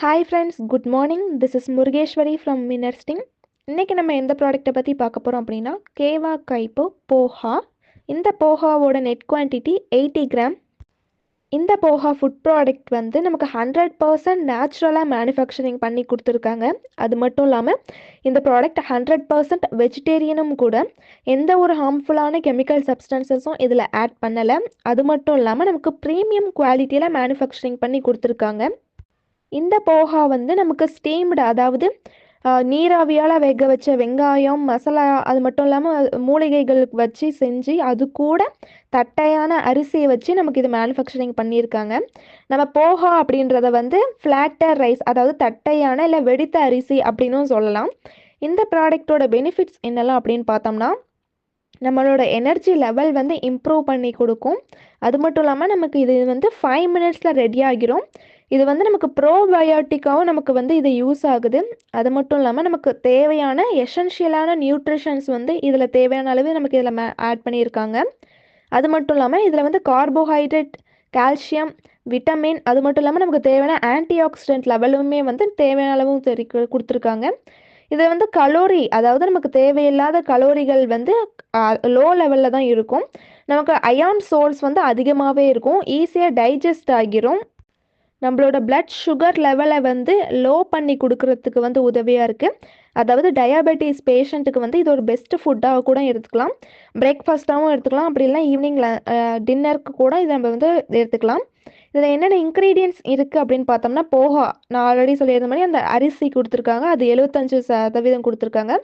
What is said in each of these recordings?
Hi friends, good morning. This is Murugeswari from மினர்ஸ்டிங். இன்றைக்கி நம்ம எந்த ப்ராடக்ட்டை பற்றி பார்க்க போகிறோம் அப்படின்னா கேவா கைப்போ போஹா. இந்த போஹாவோட நெட் குவான்டிட்டி 80 கிராம். இந்த போஹா ஃபுட் ப்ராடக்ட் வந்து நமக்கு 100% நேச்சுரலாக மேனுஃபேக்சரிங் பண்ணி கொடுத்துருக்காங்க. அது மட்டும் இல்லாமல் இந்த ப்ராடக்ட் 100% வெஜிடேரியனும் கூட. எந்த ஒரு ஹார்ம்ஃபுல்லான கெமிக்கல் சப்ஸ்டன்சஸும் இதில் ஆட் பண்ணலை. அது மட்டும் இல்லாமல் நமக்கு ப்ரீமியம் குவாலிட்டியில் மேனுஃபேக்சரிங் பண்ணி கொடுத்துருக்காங்க. இந்த போஹா வந்து நமக்கு ஸ்டீம்டு, அதாவது நீராவியால் வேக வச்ச வெங்காயம் மசாலா, அது மட்டும் இல்லாமல் மூலிகைகள் வச்சு செஞ்சு அது கூட தட்டையான அரிசியை வச்சு நமக்கு இது மேனுஃபேக்சரிங் பண்ணியிருக்காங்க. நம்ம போஹா அப்படின்றத வந்து ஃப்ளாட்டர் ரைஸ், அதாவது தட்டையான இல்லை வெடித்த அரிசி அப்படின்னும் சொல்லலாம். இந்த ப்ராடக்டோட பெனிஃபிட்ஸ் என்னெல்லாம் அப்படின்னு பார்த்தோம்னா, நம்மளோட எனர்ஜி லெவல் வந்து இம்ப்ரூவ் பண்ணி கொடுக்கும். அது மட்டும் இல்லாமல் நமக்கு இது வந்து 5 மினிட்ஸில் ரெடி ஆகிரும். இது வந்து நமக்கு ப்ரோபயோட்டிக்காகவும் நமக்கு வந்து இது யூஸ் ஆகுது. அது மட்டும் இல்லாமல் நமக்கு தேவையான எசென்ஷியலான நியூட்ரிஷன்ஸ் வந்து இதில் தேவையான அளவு நமக்கு இதில் ஆட் பண்ணியிருக்காங்க. அது மட்டும் இல்லாமல் இதில் வந்து கார்போஹைட்ரேட், கால்சியம், விட்டமின், அது மட்டும் இல்லாமல் நமக்கு தேவையான ஆன்டி ஆக்சிடென்ட் லெவலுமே வந்து தேவையான அளவும் கொடுத்துருக்காங்க. இதில் வந்து கலோரி, அதாவது நமக்கு தேவையில்லாத கலோரிகள் வந்து லோ லெவலில் தான் இருக்கும். நமக்கு அயான் சோர்ஸ் வந்து அதிகமாகவே இருக்கும். ஈஸியாக டைஜஸ்ட் ஆகிரும். நம்மளோட பிளட் சுகர் லெவலை வந்து லோ பண்ணி கொடுக்கறதுக்கு வந்து உதவியாக இருக்குது. அதாவது டயாபெட்டிஸ் பேஷண்ட்டுக்கு வந்து இது ஒரு பெஸ்ட் ஃபுட்டாக கூட எடுத்துக்கலாம். பிரேக்ஃபாஸ்ட்டாகவும் எடுத்துக்கலாம், அப்படி இல்லை ஈவினிங்கில் டின்னருக்கு கூட இதை நம்ம வந்து எடுத்துக்கலாம். இதில் என்னென்ன இன்க்ரீடியன்ட்ஸ் இருக்குது அப்படின்னு பார்த்தோம்னா, போஹா நான் ஆல்ரெடி சொல்லியிருந்த மாதிரி அந்த அரிசி கொடுத்துருக்காங்க, அது 75% கொடுத்துருக்காங்க.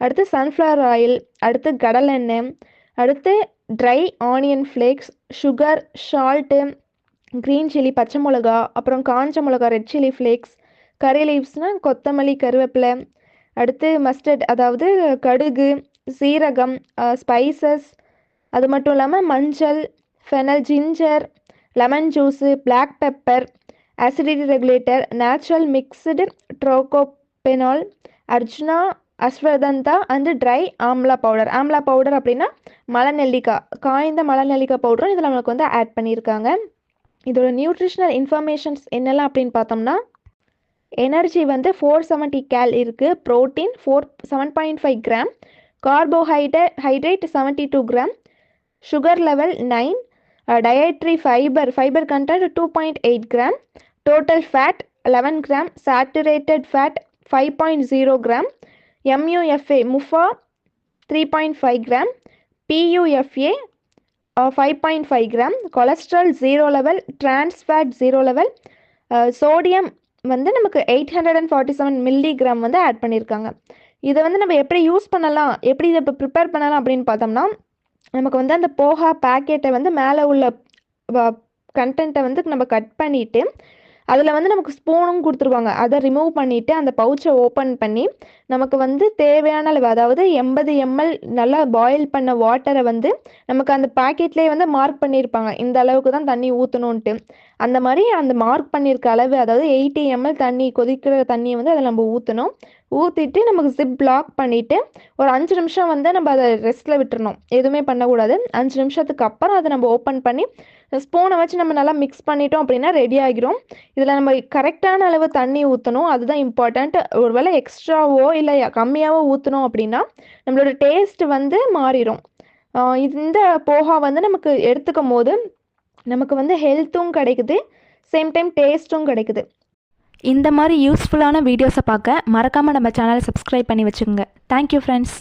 அடுத்து சன்ஃப்ளவர் ஆயில், அடுத்து கடலெண்ணெய், அடுத்து try onion flakes, sugar, salt, green chilli பச்சை மிளகா, அப்புறம் காஞ்ச மிளகா ரெட் சில்லி ஃப்ளேக்ஸ், கறி லீவ்ஸ்னால் கொத்தமல்லி, கருவேப்பிலை, அடுத்து மஸ்டர்ட், அதாவது கடுகு, சீரகம், ஸ்பைசஸ், அது மட்டும் இல்லாமல் மஞ்சள், fennel, ginger, lemon juice, black pepper, acidity regulator, natural mixed tocopherol, Arjuna, ashwagandha and dry amla powder. Amla powder அப்படின்னா மலை நெல்லிக்காய், காய்ந்த மலை நெல்லிக்காய் பவுடரும் இதில் நம்மளுக்கு வந்து ஆட் பண்ணியிருக்காங்க. இதோட நியூட்ரிஷனல் இன்ஃபர்மேஷன்ஸ் என்னெல்லாம் அப்படின்னு பார்த்தோம்னா, எனர்ஜி வந்து 470 கேல் இருக்குது, protein 7.5 gram, carbohydrate 72 gram, sugar level 9, dietary fibre content 2.8 gram, total fat 11 gram, saturated fat 5.0 gram, MUFA MUFA 3.5 gram, PUFA 5.5 gram, cholesterol 0 level, trans fat 0 level, sodium வந்து நமக்கு 847 milligram வந்து add பண்ணியிருக்காங்க. இதை வந்து நம்ம எப்படி யூஸ் பண்ணலாம், எப்படி இதை இப்போ ப்ரிப்பேர் பண்ணலாம் அப்படின்னு பார்த்தோம்னா, நமக்கு வந்து அந்த போஹா பேக்கெட்டை வந்து மேலே உள்ள கண்டென்ட்டை வந்து நம்ம கட் பண்ணிவிட்டு அதில் வந்து நமக்கு ஸ்பூனும் கொடுத்துருவாங்க. அதை ரிமூவ் பண்ணிவிட்டு அந்த பவுச்சை ஓப்பன் பண்ணி நமக்கு வந்து தேவையான அளவு, அதாவது 80 ml நல்லா பாயில் பண்ண வாட்டரை வந்து நமக்கு அந்த பேக்கெட்லேயே வந்து மார்க் பண்ணியிருப்பாங்க, இந்த அளவுக்கு தான் தண்ணி ஊற்றணுன்ட்டு. அந்த மாதிரி அந்த மார்க் பண்ணியிருக்க அளவு, அதாவது 80 ml தண்ணி, கொதிக்கிற தண்ணியை வந்து அதை நம்ம ஊற்றணும். ஊற்றிட்டு நமக்கு ஜிப் லாக் பண்ணிவிட்டு ஒரு 5 நிமிஷம் வந்து நம்ம அதை ரெஸ்ட்டில் விட்டுறணும், எதுவுமே பண்ணக்கூடாது. 5 நிமிஷத்துக்கு அப்புறம் அதை நம்ம ஓப்பன் பண்ணி ஸ்பூனை வச்சு நம்ம நல்லா மிக்ஸ் பண்ணிட்டோம் அப்படின்னா ரெடி ஆகிரும். இதில் நம்ம கரெக்டான அளவு தண்ணி ஊற்றணும், அதுதான் இம்பார்ட்டண்ட். ஒருவேளை எக்ஸ்ட்ராவோ இல்லை கம்மியாகவோ ஊற்றணும் அப்படின்னா நம்மளோட டேஸ்ட் வந்து மாறிடும். இந்த போஹா வந்து நமக்கு எடுத்துக்கும் போது நமக்கு வந்து ஹெல்த்தும் கிடைக்குது, சேம் டைம் டேஸ்ட்டும் கிடைக்குது. இந்த மாதிரி யூஸ்ஃபுல்லான வீடியோஸை பார்க்க மறக்காமல் நம்ம சேனலை சப்ஸ்கிரைப் பண்ணி வச்சுக்கோங்க. Thank you friends.